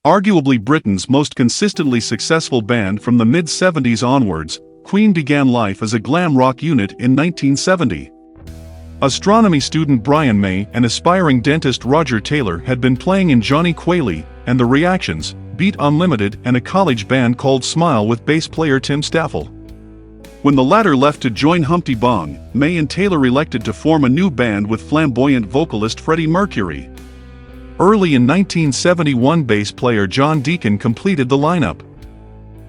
Arguably Britain's most consistently successful band from the mid-70s onwards, Queen began life as a glam rock unit in 1970. Astronomy student Brian May and aspiring dentist Roger Taylor had been playing in Johnny Quayle and the Reactions, Beat Unlimited, and a college band called Smile with bass player Tim Staffel. When the latter left to join Humpty Bong, May and Taylor elected to form a new band with flamboyant vocalist Freddie Mercury. Early in 1971, bass player John Deacon completed the lineup.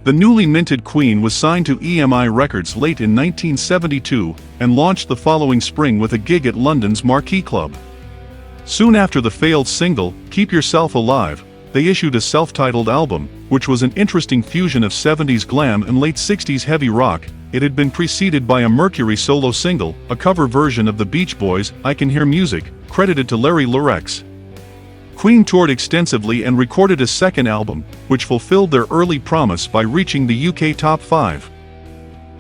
The newly minted Queen was signed to EMI Records late in 1972 and launched the following spring with a gig at London's Marquee Club. Soon after the failed single, Keep Yourself Alive, they issued a self-titled album, which was an interesting fusion of 70s glam and late 60s heavy rock. It had been preceded by a Mercury solo single, a cover version of the Beach Boys' I Can Hear Music, credited to Larry Lorex. Queen toured extensively and recorded a second album, which fulfilled their early promise by reaching the UK top 5.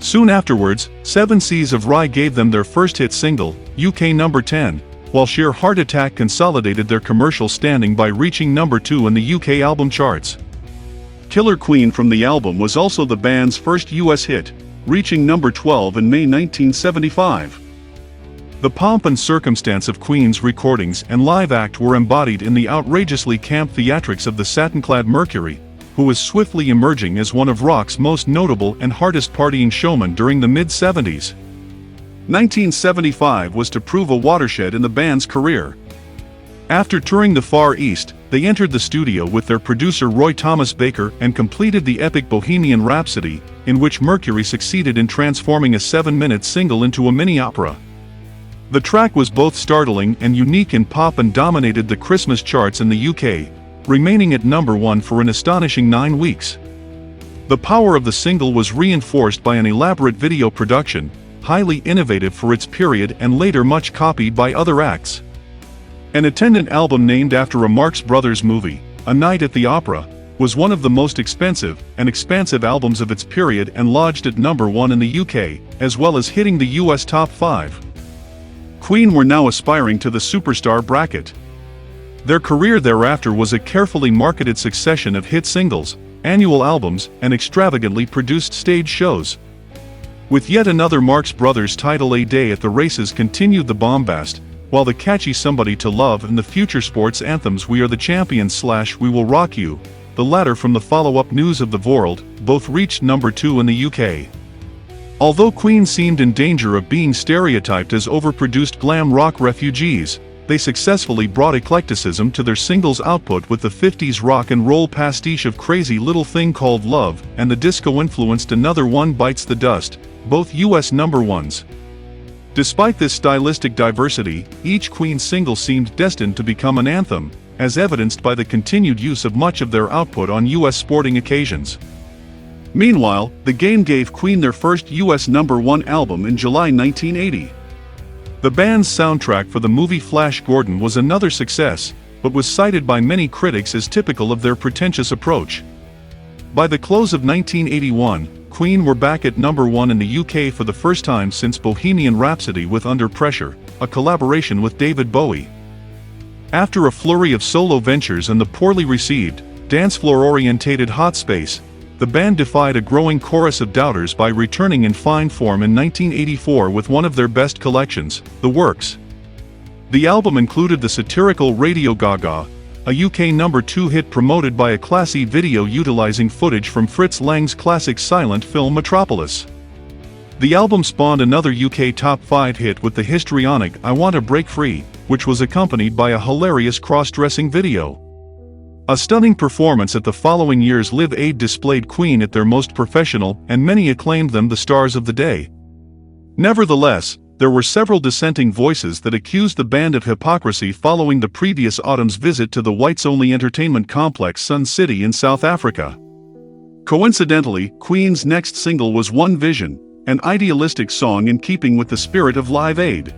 Soon afterwards, Seven Seas of Rhye gave them their first hit single, UK number 10, while Sheer Heart Attack consolidated their commercial standing by reaching number 2 in the UK album charts. Killer Queen from the album was also the band's first US hit, reaching number 12 in May 1975. The pomp and circumstance of Queen's recordings and live act were embodied in the outrageously camp theatrics of the satin-clad Mercury, who was swiftly emerging as one of rock's most notable and hardest partying showmen during the mid-70s. 1975 was to prove a watershed in the band's career. After touring the Far East, they entered the studio with their producer Roy Thomas Baker and completed the epic Bohemian Rhapsody, in which Mercury succeeded in transforming a 7-minute single into a mini-opera. The track was both startling and unique in pop and dominated the Christmas charts in the UK, remaining at number 1 for an astonishing 9 weeks. The power of the single was reinforced by an elaborate video production, highly innovative for its period and later much copied by other acts. An attendant album named after a Marx Brothers movie, A Night at the Opera, was one of the most expensive and expansive albums of its period and lodged at number 1 in the UK, as well as hitting the US top 5. Queen were now aspiring to the superstar bracket. Their career thereafter was a carefully marketed succession of hit singles, annual albums, and extravagantly produced stage shows. With yet another Marx Brothers title, A Day at the Races continued the bombast, while the catchy Somebody to Love and the future sports anthems We Are the Champions / We Will Rock You, the latter from the follow-up News of the World, both reached number 2 in the UK. Although Queen seemed in danger of being stereotyped as overproduced glam rock refugees, they successfully brought eclecticism to their singles output with the 50s rock and roll pastiche of Crazy Little Thing Called Love and the disco-influenced Another One Bites the Dust, both US number 1s. Despite this stylistic diversity, each Queen single seemed destined to become an anthem, as evidenced by the continued use of much of their output on US sporting occasions. Meanwhile, the game gave Queen their first US number 1 album in July 1980. The band's soundtrack for the movie Flash Gordon was another success, but was cited by many critics as typical of their pretentious approach. By the close of 1981, Queen were back at number 1 in the UK for the first time since Bohemian Rhapsody with Under Pressure, a collaboration with David Bowie. After a flurry of solo ventures and the poorly received, dance-floor-orientated Hot Space, the band defied a growing chorus of doubters by returning in fine form in 1984 with one of their best collections, The Works. The album included the satirical Radio Gaga, a UK number 2 hit promoted by a classy video utilizing footage from Fritz Lang's classic silent film Metropolis. The album spawned another UK top 5 hit with the histrionic I Want to Break Free, which was accompanied by a hilarious cross-dressing video. A stunning performance at the following year's Live Aid displayed Queen at their most professional, and many acclaimed them the stars of the day. Nevertheless, there were several dissenting voices that accused the band of hypocrisy following the previous autumn's visit to the whites-only entertainment complex Sun City in South Africa. Coincidentally, Queen's next single was One Vision, an idealistic song in keeping with the spirit of Live Aid.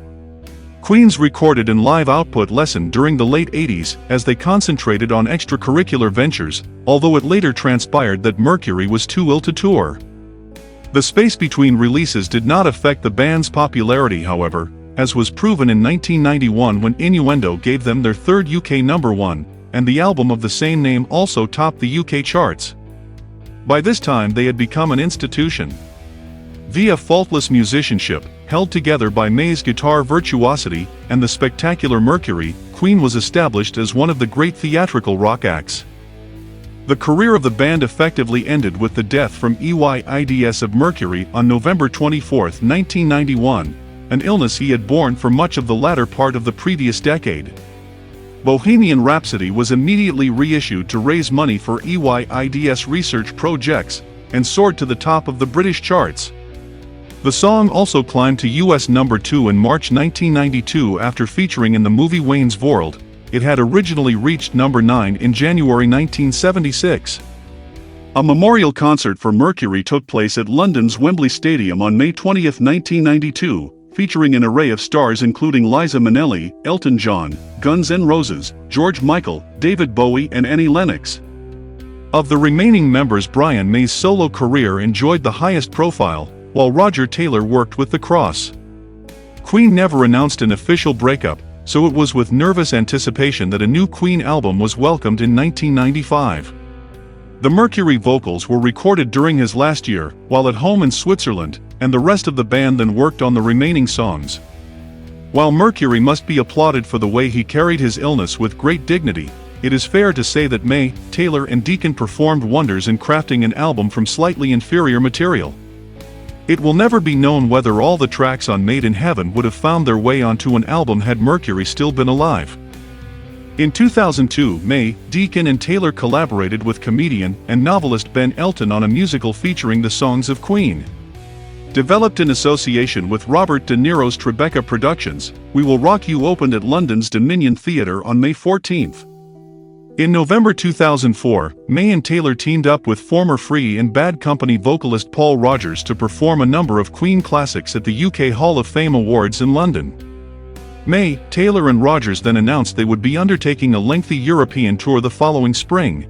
Queen's recorded and live output lessened during the late 80s as they concentrated on extracurricular ventures, although it later transpired that Mercury was too ill to tour. The space between releases did not affect the band's popularity, however, as was proven in 1991 when Innuendo gave them their third UK number 1, and the album of the same name also topped the UK charts. By this time they had become an institution. Via faultless musicianship, held together by May's guitar virtuosity and the spectacular Mercury, Queen was established as one of the great theatrical rock acts. The career of the band effectively ended with the death from AIDS of Mercury on November 24, 1991, an illness he had borne for much of the latter part of the previous decade. Bohemian Rhapsody was immediately reissued to raise money for AIDS research projects, and soared to the top of the British charts. The song also climbed to US number 2 in March 1992 after featuring in the movie Wayne's World. It had originally reached number 9 in January 1976. A memorial concert for Mercury took place at London's Wembley Stadium on May 20, 1992, featuring an array of stars including Liza Minnelli, Elton John, Guns N' Roses, George Michael, David Bowie and Annie Lennox. Of the remaining members, Brian May's solo career enjoyed the highest profile, while Roger Taylor worked with the Cross. Queen never announced an official breakup, so it was with nervous anticipation that a new Queen album was welcomed in 1995. The Mercury vocals were recorded during his last year, while at home in Switzerland, and the rest of the band then worked on the remaining songs. While Mercury must be applauded for the way he carried his illness with great dignity, it is fair to say that May, Taylor and Deacon performed wonders in crafting an album from slightly inferior material. It will never be known whether all the tracks on Made in Heaven would have found their way onto an album had Mercury still been alive. In 2002, May, Deacon and Taylor collaborated with comedian and novelist Ben Elton on a musical featuring the songs of Queen. Developed in association with Robert De Niro's Tribeca Productions, We Will Rock You opened at London's Dominion Theatre on May 14. In November 2004, May and Taylor teamed up with former Free and Bad Company vocalist Paul Rodgers to perform a number of Queen classics at the UK Hall of Fame Awards in London. May, Taylor and Rodgers then announced they would be undertaking a lengthy European tour the following spring,